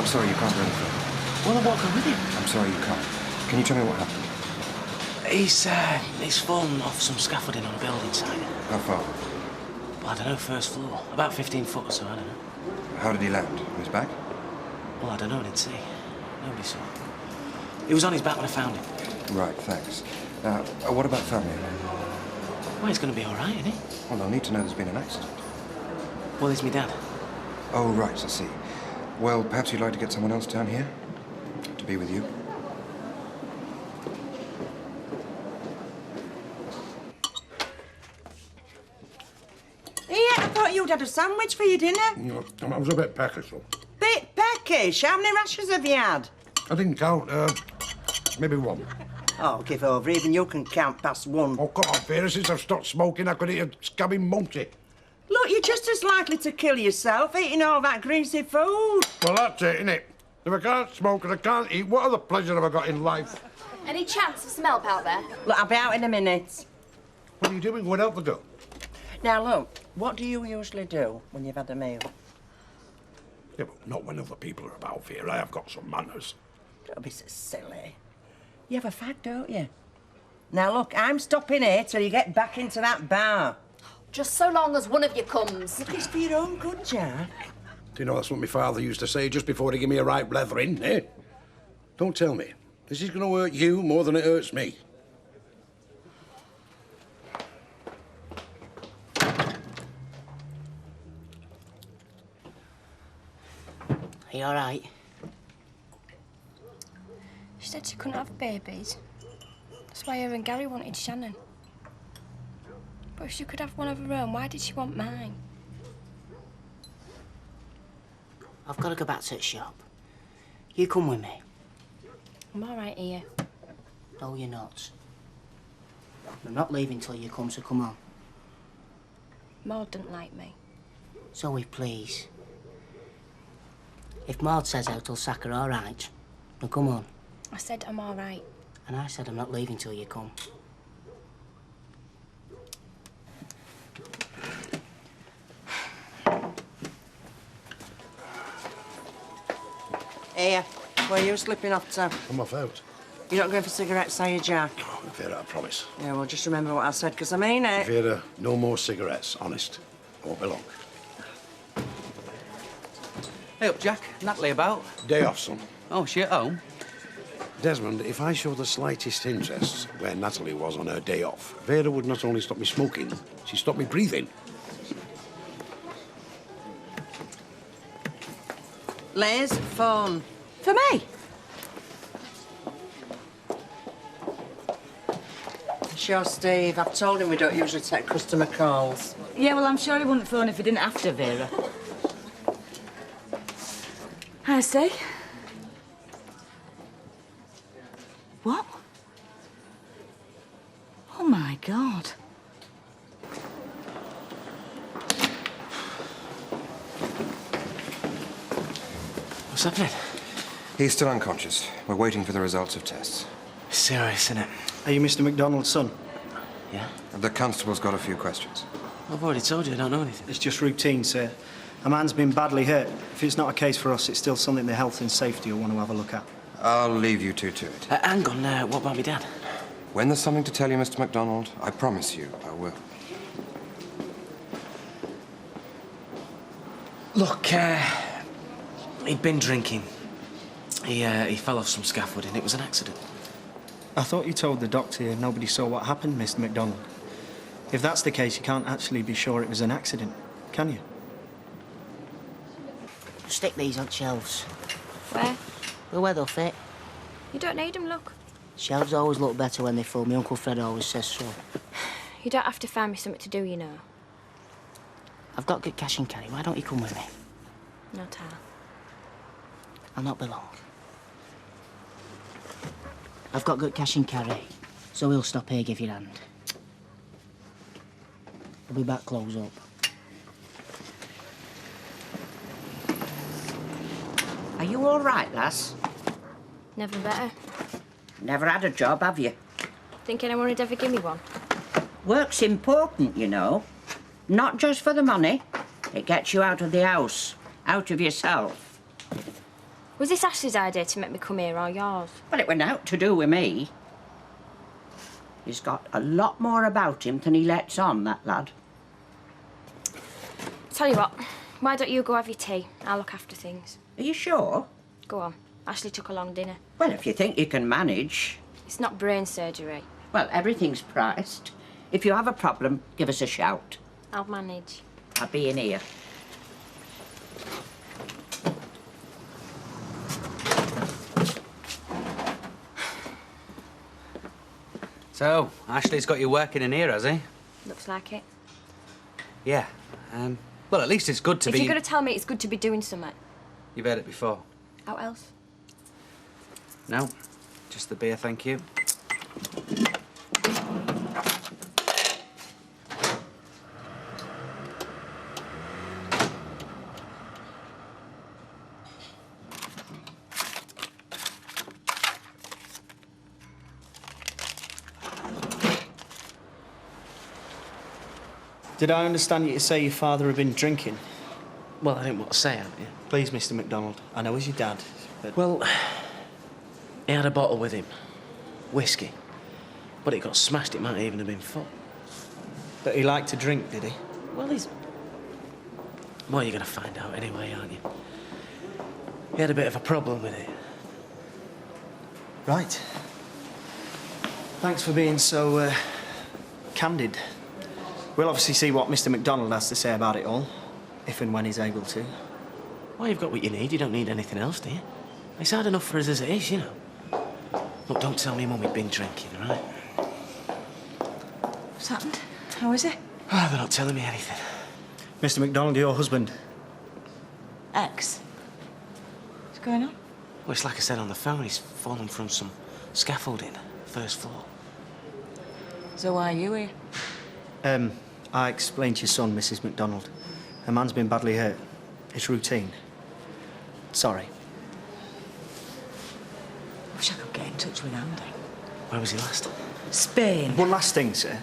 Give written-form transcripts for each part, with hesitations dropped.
sorry, you can't go any further. Well, I won't go with him. I'm sorry, you can't. Can you tell me what happened? He's fallen off some scaffolding on a building site. How far? Well, I don't know, first floor. About 15 foot or so, I don't know. How did he land? On his back? Well, I don't know, I didn't see. Nobody saw. He was on his back when I found him. Right, thanks. Now, what about family? Well, he's going to be all right, isn't he? Well, I'll need to know there's been an accident. Well, there's me dad. Oh, right, I see. Well, perhaps you'd like to get someone else down here to be with you. Yeah, I thought you'd had a sandwich for your dinner. No, I was a bit peckish, though. Bit peckish? How many rashers have you had? I didn't count. Maybe one. Oh, give over. Even you can count past one. Oh, come on, Vera. Since I've stopped smoking, I could eat a scabby monkey. Look, you're just as likely to kill yourself eating all that greasy food. Well, that's it, innit? If I can't smoke and I can't eat, what other pleasure have I got in life? Any chance of some help out there? Look, I'll be out in a minute. What are you doing? Go and help the girl. Now, look, what do you usually do when you've had a meal? Yeah, but not when other people are about, Vera. I have got some manners. Don't be so silly. You have a fag, don't you? Now, look, I'm stopping here till you get back into that bar. Just so long as one of you comes. Look, it's for your own good, Jack. Do you know that's what my father used to say just before he gave me a right blethering, eh? Don't tell me. This is going to hurt you more than it hurts me. Are you all right? She said she couldn't have babies. That's why her and Gary wanted Shannon. But if she could have one of her own, why did she want mine? I've got to go back to the shop. You come with me. I'm all right here. No, you're not. I'm not leaving till you come, so come on. Maud didn't like me. Zoe, please. If Maud says out, I'll sack her, all right? Now, come on. I said I'm all right. And I said I'm not leaving till you come. Here, where are you slipping off to? I'm off out. You're not going for cigarettes, are you, Jack? Oh, Vera, I promise. Yeah, well, just remember what I said, because I mean it. Vera, no more cigarettes, honest. Won't be long. Hey up, Jack. Natalie about? Day off, son. Oh, she at home? Desmond, if I show the slightest interest where Natalie was on her day off, Vera would not only stop me smoking, she'd stop me breathing. Liz, phone. For me? Sure, Steve. I've told him we don't usually take customer calls. Yeah, well, I'm sure he wouldn't phone if he didn't have to, Vera. Hi, Steve. What? Oh, my God. What's happening? He's still unconscious. We're waiting for the results of tests. Serious, isn't it? Are you Mr. McDonald's son? Yeah? The constable's got a few questions. I've already told you I don't know anything. It's just routine, sir. A man's been badly hurt. If it's not a case for us, it's still something the health and safety will want to have a look at. I'll leave you two to it. Hang on, what about me dad? When there's something to tell you, Mr. MacDonald, I promise you I will. Look, he'd been drinking. He fell off some scaffolding. It was an accident. I thought you told the doctor nobody saw what happened, Mr. McDonald. If that's the case, you can't actually be sure it was an accident, can you? Stick these on shelves. Where? Well, where they'll fit. You don't need them, look. Shelves always look better when they're full. My Uncle Fred always says so. You don't have to find me something to do, you know. I've got good cash and carry. Why don't you come with me? No, Tal. I'll not be long. I've got good cash and carry, so we'll stop here, give your hand. I'll be back close up. Are you all right, lass? Never better. Never had a job, have you? Think anyone would ever give me one? Work's important, you know. Not just for the money. It gets you out of the house, out of yourself. Was this Ashley's idea to make me come here or yours? Well, it went out to do with me. He's got a lot more about him than he lets on, that lad. Tell you what, why don't you go have your tea? I'll look after things. Are you sure? Go on. Ashley took a long dinner. Well, if you think you can manage. It's not brain surgery. Well, everything's priced. If you have a problem, give us a shout. I'll manage. I'll be in here. So, Ashley's got you working in here, has he? Looks like it. Yeah. Well, at least it's good to If be... you're going to tell me it's good to be doing something, You've heard it before. how else? No, just the beer, thank you. Did I understand you to say your father had been drinking? Well, I didn't want to say it, yeah. Please, Mr. MacDonald. I know he's your dad, but... Well, he had a bottle with him. Whiskey. But it got smashed. It might even have been full. But he liked to drink, did he? Well, he's... Well, you're going to find out anyway, aren't you? He had a bit of a problem with it. Right. Thanks for being so, candid. We'll obviously see what Mr. MacDonald has to say about it all, if and when he's able to. Well, you've got what you need. You don't need anything else, do you? It's hard enough for us as it is, you know. Look, don't tell me Mum had been drinking, all right? What's happened? How is it? Oh, they're not telling me anything. Mr. MacDonald, your husband. X. What's going on? Well, it's like I said on the phone. He's fallen from some scaffolding, first floor. So why are you here? I explained to your son, Mrs. MacDonald. A man's been badly hurt. It's routine. Sorry. Wish I could get in touch with Andy. Where was he last? Spain. One last thing, sir.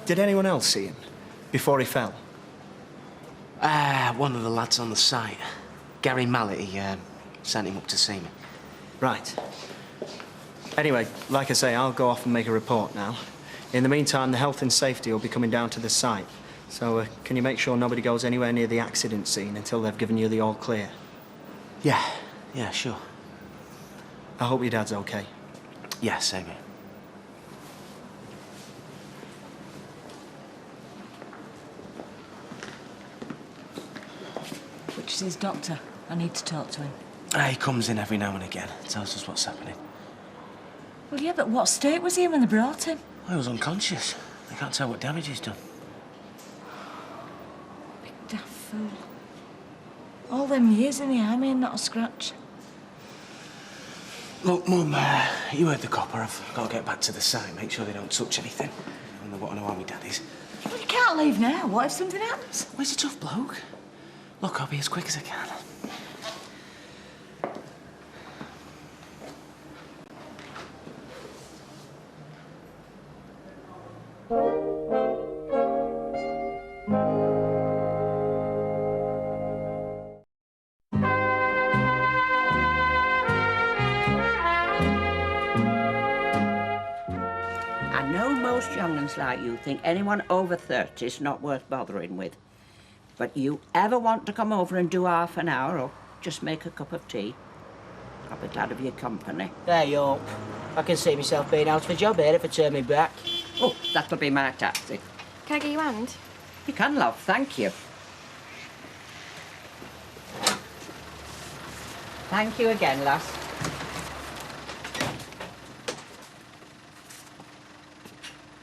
Did anyone else see him before he fell? One of the lads on the site. Gary Mallet, he sent him up to see me. Right. Anyway, like I say, I'll go off and make a report now. In the meantime, the health and safety will be coming down to the site. So, can you make sure nobody goes anywhere near the accident scene until they've given you the all clear? Yeah, sure. I hope your dad's okay. Yeah, same here. Which is his doctor. I need to talk to him. He comes in every now and again, tells us what's happening. Well, yeah, but what state was he in when they brought him? Well, he was unconscious. They can't tell what damage he's done. Big daft fool. All them years in the army and not a scratch. Look, Mum, you heard the copper. I've got to get back to the site, make sure they don't touch anything. And they want to know how my dad is. Well, you can't leave now. What if something happens? Well, he's a tough bloke. Look, I'll be as quick as I can. I know most young'uns like you think anyone over 30 is not worth bothering with. But you ever want to come over and do half an hour or just make a cup of tea, I'll be glad of your company. There you up. I can see myself being out of a job here if I turn me back. Oh, that'll be my taxi. Can I get your hand? You can, love, thank you. Thank you again, lass.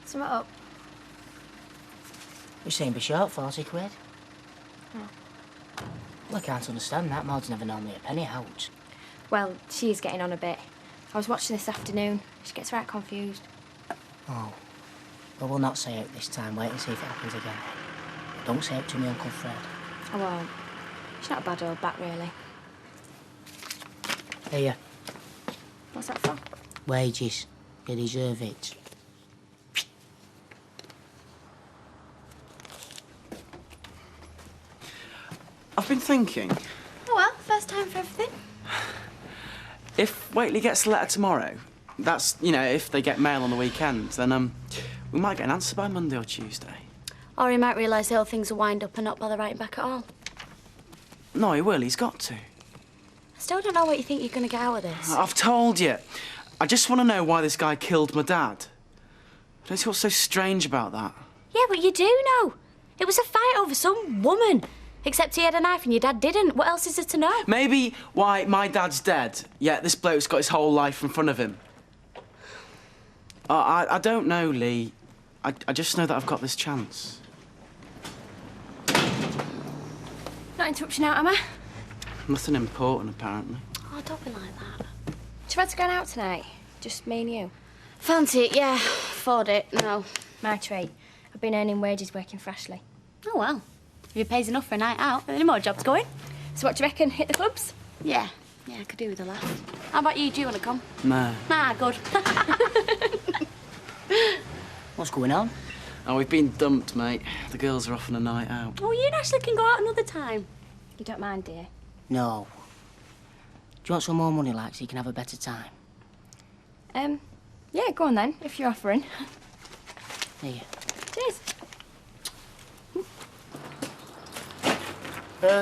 Sum it up. You seem to be short, 40 quid. Oh. Well, I can't understand that. Maud's never known me a penny out. Well, she's getting on a bit. I was watching this afternoon. She gets right confused. Oh. Well, we'll not say out this time. Wait and see if it happens again. Don't say it to me, Uncle Fred. I won't. She's not a bad old bat, really. Here. What's that for? Wages. You deserve it. I've been thinking. Oh, well, first time for everything. If Waitley gets a letter tomorrow, that's, you know, if they get mail on the weekend, then, we might get an answer by Monday or Tuesday. Or he might realise the whole thing's a wind-up and not bother writing back at all. No, he will. He's got to. I still don't know what you think you're going to get out of this. I've told you. I just want to know why this guy killed my dad. I don't see what's so strange about that. Yeah, but you do know. It was a fight over some woman. Except he had a knife and your dad didn't. What else is there to know? Maybe why my dad's dead, yet this bloke's got his whole life in front of him. I don't know, Lee. I just know that I've got this chance. Not interrupting out, am I? Nothing important, apparently. Oh, don't be like that. Do you fancy going out tonight? Just me and you? Fancy it, yeah. Afford it, no. My treat. I've been earning wages working for Ashley. Oh, well. If it pays enough for a night out, any more jobs going? So what do you reckon? Hit the clubs? Yeah. Yeah, I could do with a laugh. How about you? Do you want to come? No. Nah, good. What's going on? Oh, we've been dumped, mate. The girls are off on a night out. Oh, you and Ashley can go out another time. You don't mind, dear? No. Do you want some more money, like, so you can have a better time? Yeah, go on then, if you're offering. Here. Cheers.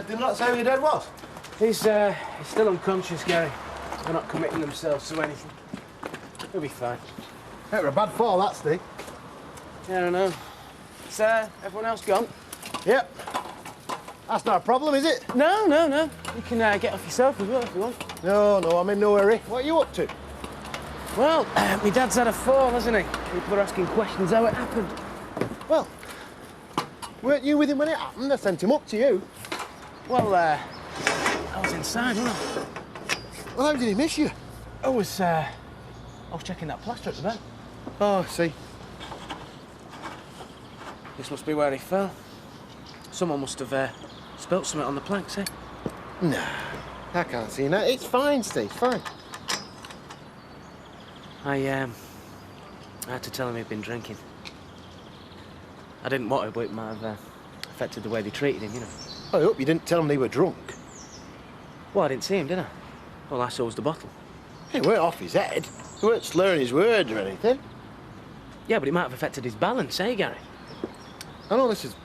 Did not say who your dad was? He's still unconscious, Gary. They're not committing themselves to anything. He'll be fine. Ain't a bad fall, that, Steve. Yeah, I know. Is everyone else gone? Yep. That's not a problem, is it? No. You can get off yourself as well if you want. No, I'm in no hurry. What are you up to? Well, my dad's had a fall, hasn't he? People are asking questions how it happened. Well, weren't you with him when it happened? I sent him up to you. Well, I was inside, wasn't I? Well, how did he miss you? I was checking that plaster at the back. Oh, I see. This must be where he fell. Someone must have spilt something on the planks, eh? Nah, I can't see that. It's fine, Steve, fine. I had to tell him he'd been drinking. I didn't want to, but it might have affected the way they treated him, you know. I hope you didn't tell him they were drunk. Well, I didn't see him, did I? All I saw was the bottle. He weren't off his head. He weren't slurring his words or anything. Yeah, but it might have affected his balance, eh, Gary? I know this has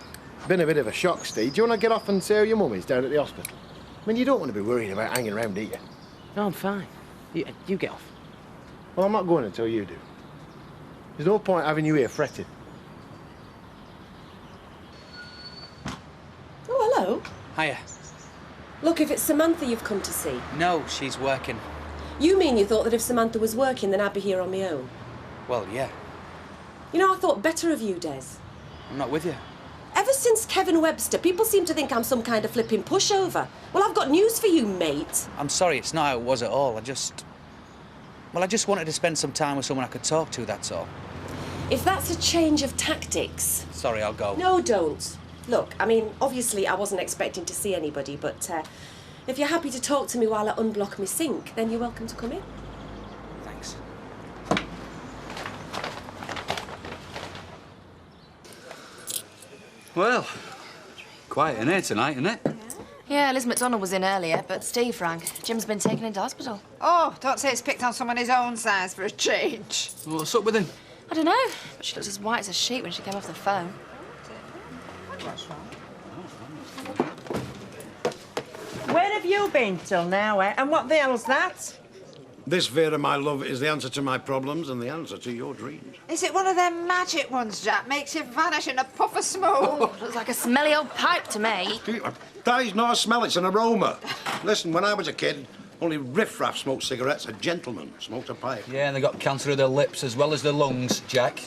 been a bit of a shock, Steve. Do you want to get off and see how your mum is down at the hospital? I mean, you don't want to be worrying about hanging around, do you? No, I'm fine. You get off. Well, I'm not going until you do. There's no point having you here fretting. Oh, hello. Hiya. Look, if it's Samantha you've come to see. No, she's working. You mean you thought that if Samantha was working, then I'd be here on my own? Well, yeah. You know, I thought better of you, Des. I'm not with you. Ever since Kevin Webster, people seem to think I'm some kind of flipping pushover. Well, I've got news for you, mate. I'm sorry, it's not how it was at all. I just wanted to spend some time with someone I could talk to, that's all. If that's a change of tactics... Sorry, I'll go. No, don't. Look, I mean, obviously I wasn't expecting to see anybody, but if you're happy to talk to me while I unblock my sink, then you're welcome to come in. Thanks. Well, quiet in here tonight, isn't it? Yeah, Liz McDonald was in earlier, but Steve rang. Jim's been taken into hospital. Oh, don't say it's picked on someone his own size for a change. What's up with him? I don't know, but she looked as white as a sheet when she came off the phone. Where have you been till now, eh? And what the hell's that? This, Vera, my love, is the answer to my problems and the answer to your dreams. Is it one of them magic ones, Jack? Makes you vanish in a puff of smoke? Looks like a smelly old pipe to me. That is not a smell, it's an aroma. Listen, when I was a kid, only riff-raff smoked cigarettes. A gentleman smoked a pipe. Yeah, and they got cancer of their lips as well as their lungs, Jack.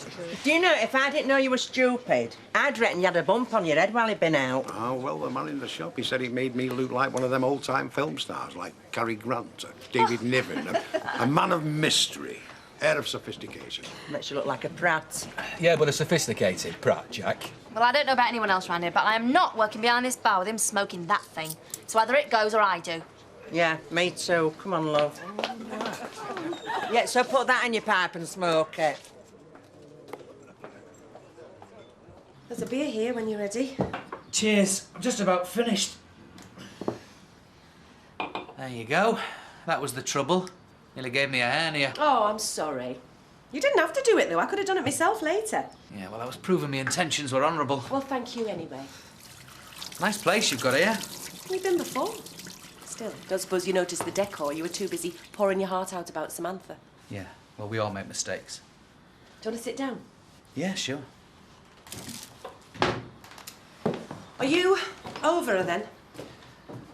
Do you know, if I didn't know you were stupid, I'd reckon you had a bump on your head while he'd been out. Oh, well, the man in the shop, he said he made me look like one of them old-time film stars, like Cary Grant or David Niven. A man of mystery, air of sophistication. Makes you look like a prat. Yeah, but a sophisticated prat, Jack. Well, I don't know about anyone else around here, but I am not working behind this bar with him smoking that thing. So either it goes or I do. Yeah, me too. Come on, love. Yeah, so put that in your pipe and smoke it. There's a beer here when you're ready. Cheers. I'm just about finished. There you go. That was the trouble. Nearly gave me a hernia. Oh, I'm sorry. You didn't have to do it, though. I could have done it myself later. Yeah, well, I was proving my intentions were honourable. Well, thank you anyway. Nice place you've got here. We've been before. Still, don't suppose you noticed the decor. You were too busy pouring your heart out about Samantha. Yeah, well, we all make mistakes. Do you want to sit down? Yeah, sure. Are you over her, then?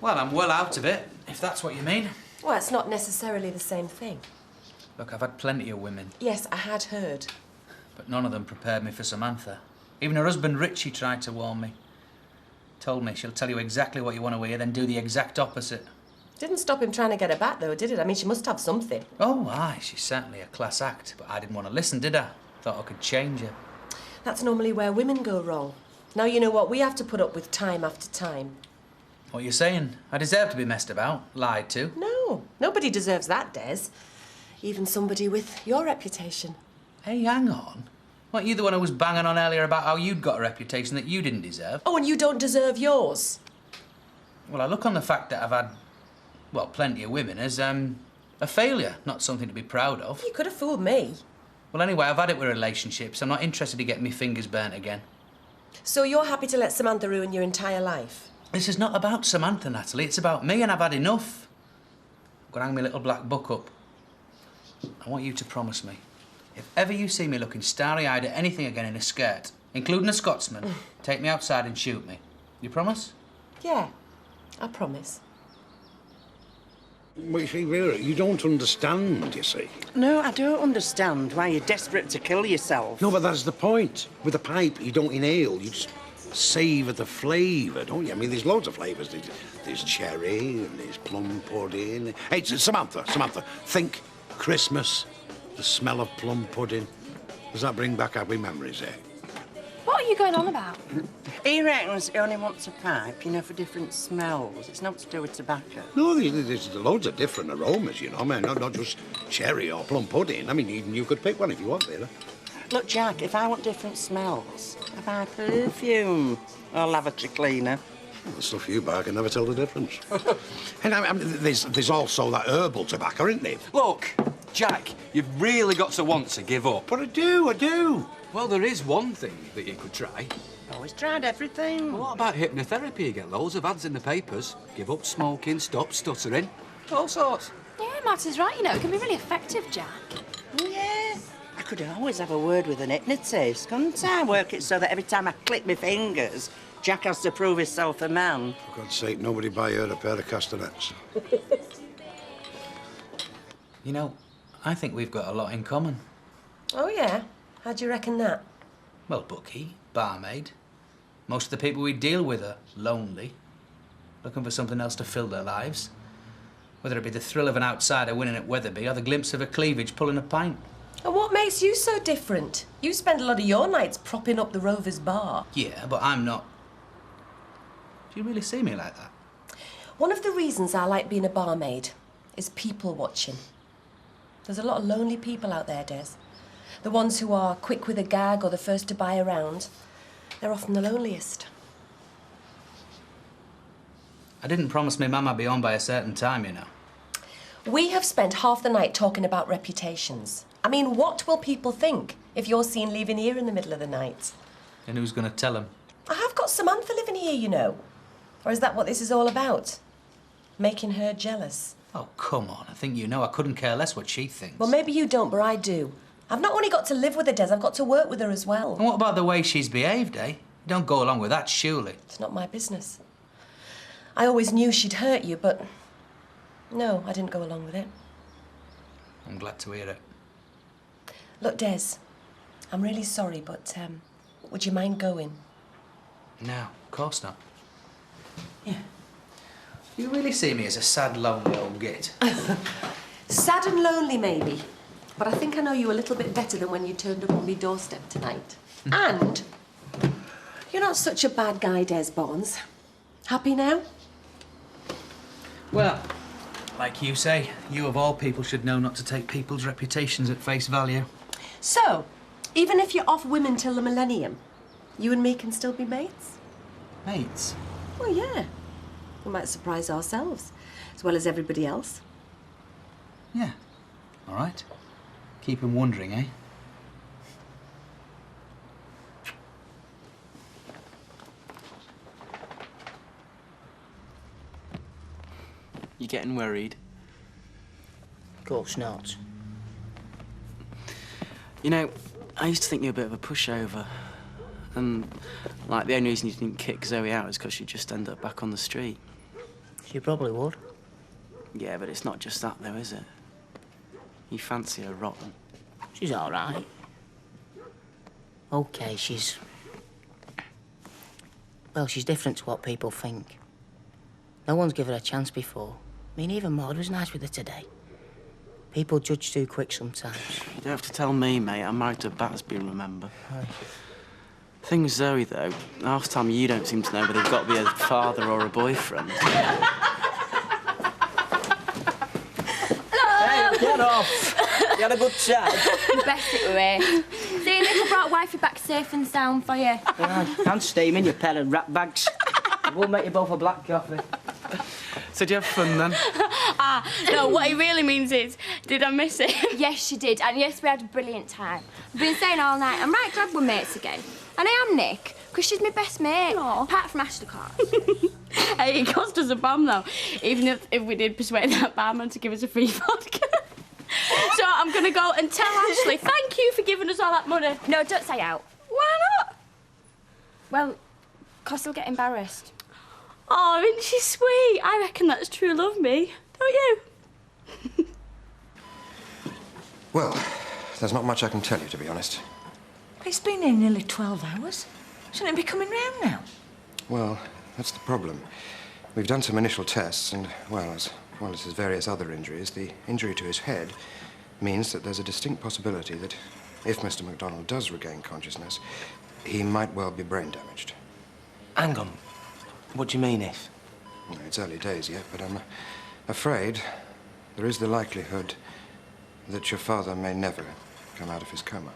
Well, I'm well out of it, if that's what you mean. Well, it's not necessarily the same thing. Look, I've had plenty of women, Yes, I had heard. but none of them prepared me for Samantha. Even her husband, Richie, tried to warn me. Told me she'll tell you exactly what you want to hear, then do the exact opposite. Didn't stop him trying to get her back, though, did it? I mean, she must have something. Oh, aye, she's certainly a class act, but I didn't want to listen, did I? Thought I could change her. That's normally where women go wrong. Now you know what we have to put up with time after time. What are you saying? I deserve to be messed about, lied to. No, nobody deserves that, Des. Even somebody with your reputation. Hey, hang on. Weren't you the one who was banging on earlier about how you'd got a reputation that you didn't deserve? Oh, and you don't deserve yours. Well, I look on the fact that I've had, well, plenty of women as, a failure, not something to be proud of. You could have fooled me. Well, anyway, I've had it with relationships. I'm not interested in getting my fingers burnt again. So you're happy to let Samantha ruin your entire life? This is not about Samantha, Natalie. It's about me, and I've had enough. I'm going to hang my little black book up. I want you to promise me, if ever you see me looking starry-eyed at anything again in a skirt, including a Scotsman, take me outside and shoot me. You promise? Yeah, I promise. Well, you see, Vera, you don't understand, you see. No, I don't understand why you're desperate to kill yourself. No, but that's the point. With a pipe, you don't inhale, you just savour the flavour, don't you? I mean, there's loads of flavours. There's cherry and there's plum pudding. Hey, Samantha, think Christmas, the smell of plum pudding. Does that bring back happy memories, eh? What are you going on about? He reckons he only wants a pipe, you know, for different smells. It's not to do with tobacco. No, there's loads of different aromas, you know. I mean, not just cherry or plum pudding. I mean, even you could pick one if you want, Vera. Look, Jack, if I want different smells, I buy perfume or lavatory cleaner. Well, the stuff you buy, I can never tell the difference. And I mean, there's also that herbal tobacco, isn't there? Look, Jack, you've really got to want to give up. But I do. Well, there is one thing that you could try. Always tried everything. Well, what about hypnotherapy? You get loads of ads in the papers. Give up smoking, stop stuttering. All sorts. Yeah, Matt is right, you know, it can be really effective, Jack. Yeah. I could always have a word with an hypnotist, couldn't I? Work it so that every time I click my fingers, Jack has to prove himself a man. For God's sake, nobody buy her a pair of castanets. You know, I think we've got a lot in common. Oh, yeah? How do you reckon that? Well, bookie, barmaid. Most of the people we deal with are lonely, looking for something else to fill their lives. Whether it be the thrill of an outsider winning at Weatherby or the glimpse of a cleavage pulling a pint. And what makes you so different? You spend a lot of your nights propping up the Rovers bar. Yeah, but I'm not. Do you really see me like that? One of the reasons I like being a barmaid is people watching. There's a lot of lonely people out there, Des. The ones who are quick with a gag or the first to buy around, they're often the loneliest. I didn't promise me Mum I'd be on by a certain time, you know. We have spent half the night talking about reputations. I mean, what will people think if you're seen leaving here in the middle of the night? And who's going to tell them? I have got Samantha living here, you know. Or is that what this is all about? Making her jealous? Oh, come on. I think you know I couldn't care less what she thinks. Well, maybe you don't, but I do. I've not only got to live with her, Des, I've got to work with her as well. And what about the way she's behaved, eh? You don't go along with that, surely. It's not my business. I always knew she'd hurt you, but... no, I didn't go along with it. I'm glad to hear it. Look, Des, I'm really sorry, but, would you mind going? No, of course not. Yeah. You really see me as a sad, lonely old git? Sad and lonely, maybe. But I think I know you a little bit better than when you turned up on my doorstep tonight. And you're not such a bad guy, Des Barnes. Happy now? Well, like you say, you of all people should know not to take people's reputations at face value. So, even if you're off women till the millennium, you and me can still be mates? Mates? Well, yeah. We might surprise ourselves, as well as everybody else. Yeah. All right? Keep him wondering, eh? You getting worried? Of course not. You know, I used to think you were a bit of a pushover. And, like, the only reason you didn't kick Zoe out is because she'd just end up back on the street. She probably would. Yeah, but it's not just that, though, is it? You fancy her rotten. She's all right. OK, she's... Well, she's different to what people think. No one's given her a chance before. I mean, even Maud was nice with her today. People judge too quick sometimes. You don't have to tell me, mate. I'm married to a Battersby, remember? Right. Thing with Zoe, though, half the time you don't seem to know whether they've got to be a father or a boyfriend. Hey, get off! You had a good time? Best it away. See, Nick brought wifey back safe and sound for you. And steaming your pen and rat bags. We'll make you both a black coffee. So did you have fun, then? No, what he really means is, did I miss it? Yes, she did, and yes, we had a brilliant time. We've been staying all night. I'm right glad we're mates again. And I am Nick, because she's my best mate, apart from Ashley Clark. Hey, it cost us a bomb, though, even if we did persuade that barman to give us a free vodka. So I'm going to go and tell Ashley, thank you for giving us all that money. No, don't say out. Why not? Well, 'cause he'll get embarrassed. Oh, isn't she sweet? I reckon that's true love, me. Don't you? Well, there's not much I can tell you, to be honest. It's been here nearly 12 hours. Shouldn't it be coming round now? Well, that's the problem. We've done some initial tests, and, well as his various other injuries, the injury to his head means that there's a distinct possibility that if Mr. MacDonald does regain consciousness, he might well be brain damaged. Hang on. What do you mean, if? Well, it's early days yet, but I'm afraid there is the likelihood that your father may never come out of his coma.